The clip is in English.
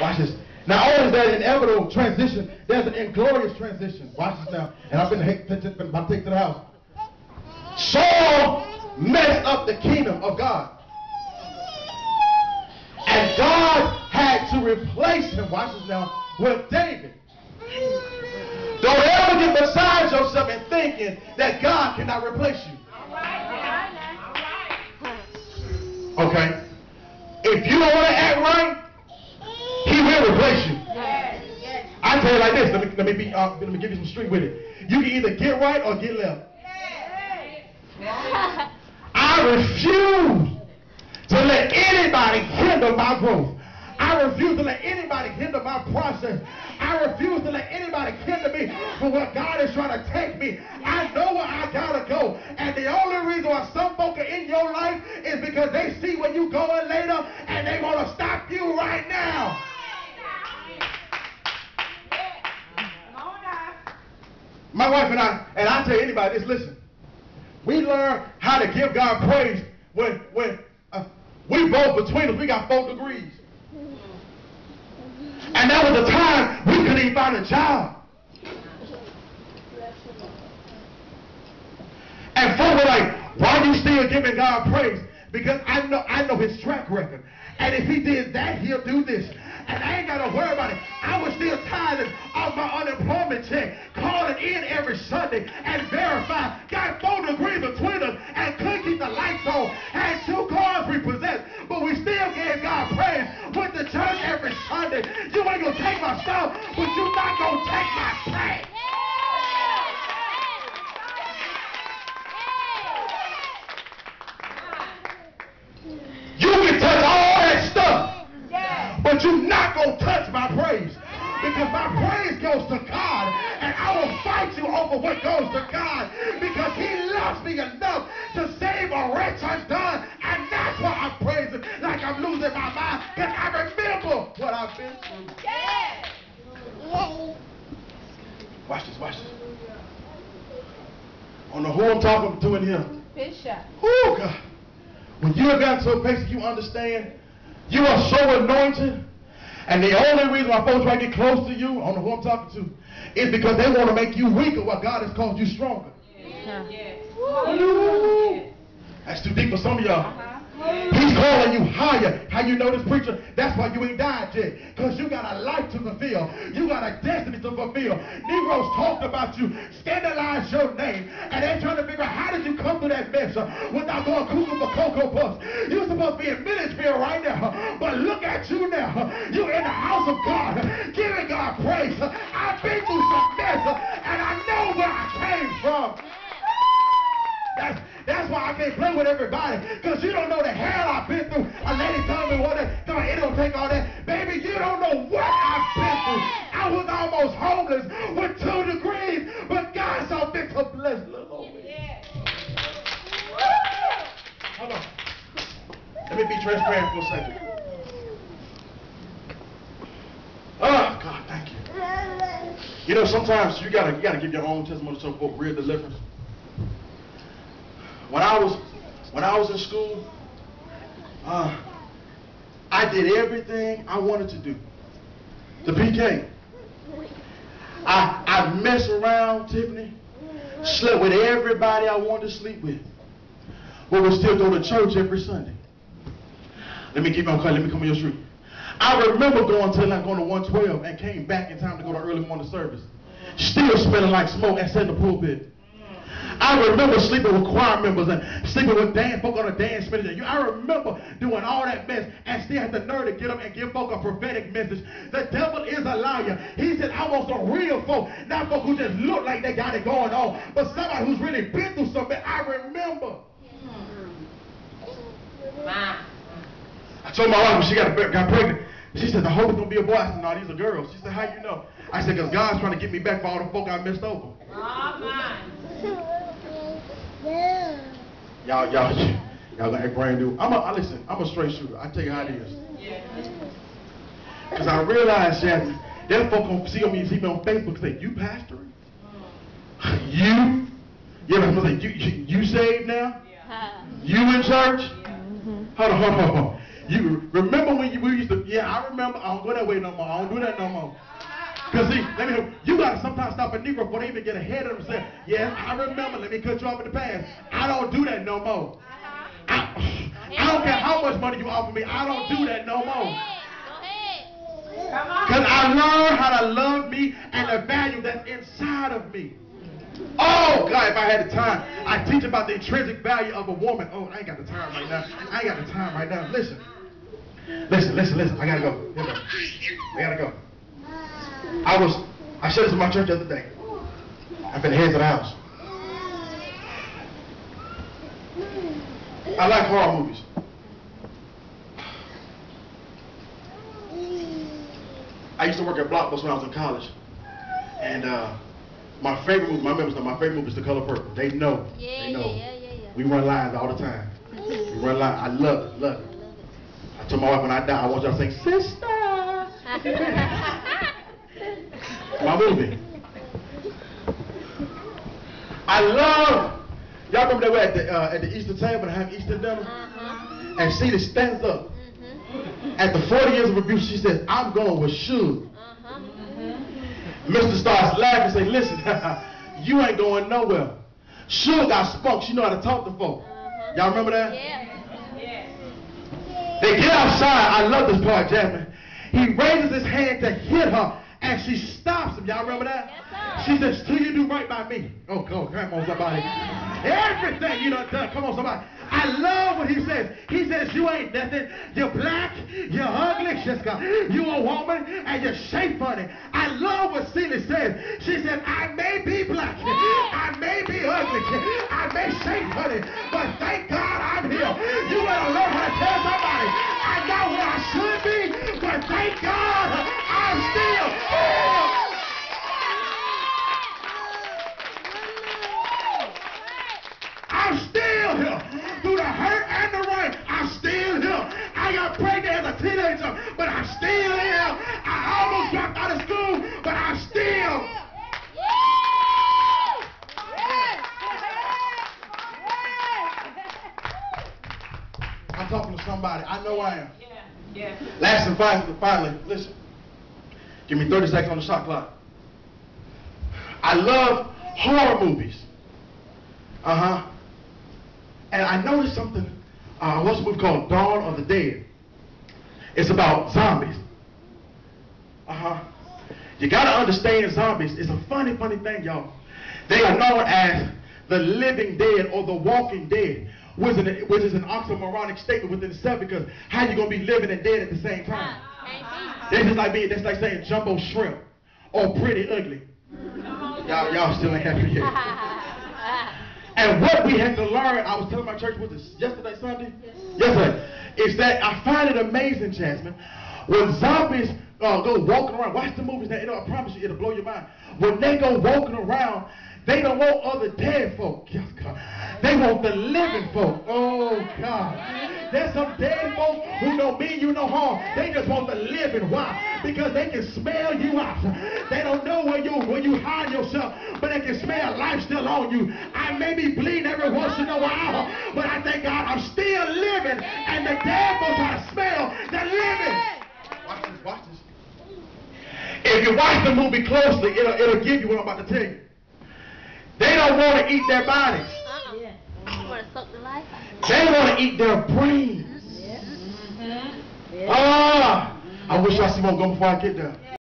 Watch this. Not only is there an inevitable transition, there's an inglorious transition. Watch this now. And I'm about to take to the house. Saul messed up the kingdom of God. And God had to replace him, watch this now, with David. Don't ever get beside yourself and thinking that God cannot replace you. Okay? If you don't want to act right, he will replace you. I tell you like this. Let me give you some street with it. You can either get right or get left. I refuse to let anybody hinder my growth. I refuse to let anybody hinder my process. I refuse to let anybody hinder me from where God is trying to take me. I know where I gotta go. And the only reason why some folk are in your life is because they see where you going later and they want to stop you right now. My wife and I tell anybody this, listen. We learn how to give God praise when we both between us, we got 4 degrees. And that was the time we couldn't even find a job. And folks were like, why are you still giving God praise? Because I know his track record. And if he did that, he'll do this. And I ain't got to worry about it. I was still tired of my unemployment check, calling in every Sunday and verify. Got 4 degrees between us and couldn't keep the lights on. Had 2 cars repossessed, but we still gave God praise. Went to church every Sunday. You ain't going to take my stuff, but you're not going to take my praise. You can touch all that stuff, but you're not going to touch my praise. Because my praise goes to God, and I will fight you over what goes to God, because he loves me enough to save a wretch undone, and that's why I praise him like I'm losing my mind, because I remember what I've been through. Watch this, watch this. I don't know who I'm talking to in here. Bishop. Oh, God. When you have gotten to a place that you understand, you are so anointed, and the only reason why folks try to get close to you, I don't know who I'm talking to, is because they want to make you weaker while God has called you stronger. That's too deep for some of y'all. He's calling you higher. How you know this, preacher? That's why you ain't died yet. Because you got a life to fulfill. You got a destiny to fulfill. Negroes talked about you, scandalized your name, and they're trying to figure out how did you come through that mess without going cuckoo for Cocoa Puffs. You're supposed to be in Milledgeville right now, but look at you now. You're in the house of God, giving God praise. I've been through some mess, and I know where I came from. That's why I can't play with everybody, because you don't know the hell I've been through. A lady told me one day, it don't take all that. Baby, you don't know what I've been through. I was almost homeless with 2 degrees, but God saw fit to bless little old me. Hold on. Let me be transparent for a second. Oh, God, thank you. You know, sometimes you gotta give your own testimony to some folk, real deliverance. When I was in school, I did everything I wanted to do. The PK. I messed around, Tiffany, slept with everybody I wanted to sleep with, but would still go to church every Sunday. Let me keep on cutting. Let me come on your street. I remember going to 112 and came back in time to go to early morning service. Still smelling like smoke and sat in the pulpit. I remember sleeping with choir members and sleeping with folk on a dance ministry. I remember doing all that mess and still had the nerve to get up and give folk a prophetic message. The devil is a liar. He said, I want some real folk, not folk who just look like they got it going on, but somebody who's really been through something. I remember. I told my wife when she got pregnant, she said, I hope it's going to be a boy. I said, no, these are girls. She said, how you know? I said, because God's trying to get me back for all the folk I missed over. Y'all gonna act brand new. Listen, I'm a straight shooter. I tell you how it is. Because I realized that them folk gonna see me on Facebook and say, you pastoring? You know what I'm saying? You saved now? You in church? Hold on. You remember when we used to, yeah, I remember, I don't go that way no more. I don't do that no more. Because see, let me, you got to sometimes stop a Negro before they even get ahead of themselves. Yeah, I remember, let me cut you off in the past. I don't do that no more. I don't care how much money you offer me, I don't do that no more. Because I learned how to love me and the value that's inside of me. Oh, God, if I had the time, I'd teach about the intrinsic value of a woman. Oh, I ain't got the time right now. I ain't got the time right now. Listen. Listen. I got to go. I got to go. I shared this in my church the other day. I've been heads of the house. I like horror movies. I used to work at Blockbuster when I was in college. And my favorite movie, my members know my favorite movie is The Color Purple. They know. They know. Yeah. We run lines all the time. We run lines. I love it. I told my wife when I die, I want y'all to sing, Sister. My movie. I love, y'all remember they were at the Easter table to have Easter dinner? And Celia stands up. At the 40 years of abuse, she says, I'm going with Suge. Mr. starts laughing and say, listen, you ain't going nowhere. Suge got spunk. She know how to talk to folk. Y'all remember that? Yeah. They get outside. I love this part, Jasmine. He raises his hand to hit her, and she stops him. Y'all remember that? Yes, she says, till you do right by me. Oh, come on, somebody. Everything you done done. Come on, somebody. I love what he says. He says, you ain't nothing. You're black. You're ugly. You a woman, and you're shaped funny. I love what Celia says. She said, I may be black. I may be ugly. I may shape funny. But thank God I'm here. You better learn how to tell somebody, I know where I should be, but thank God I'm still here. I'm still here. Through the hurt and the rain, I'm still here. I got pregnant as a teenager, but I'm still here. I almost dropped out of school, but I'm still. I'm talking to somebody. I know I am. Yeah. Last and finally, listen. Give me 30 seconds on the shot clock. I love horror movies. And I noticed something. I watched a movie called Dawn of the Dead. It's about zombies. You gotta understand zombies. It's a funny thing, y'all. They are known as the living dead or the walking dead, which is an oxymoronic statement within itself, because how you gonna be living and dead at the same time? That's like saying jumbo shrimp or pretty ugly. Y'all still ain't happy yet. And what we had to learn, I was telling my church, was this yesterday, Sunday? Yesterday. Is that I find it amazing, Jasmine, when zombies go walking around. Watch the movies now, I promise you, it'll blow your mind. When they go walking around, they don't want other dead folk. Yes, God. They want the living folk. Oh, God. There's some dead folk who don't mean you no harm. They just want the living. Why? Because they can smell you out. They don't know where you hide yourself, but they can smell life still on you. I may be bleeding every once in a while, but I thank God I'm still living, and the dead folks try to smell the living. Watch this. If you watch the movie closely, it'll give you what I'm about to tell you. They don't want to eat their bodies. You want to suck the life out? They want to eat their brains. I wish I see one go before I get there.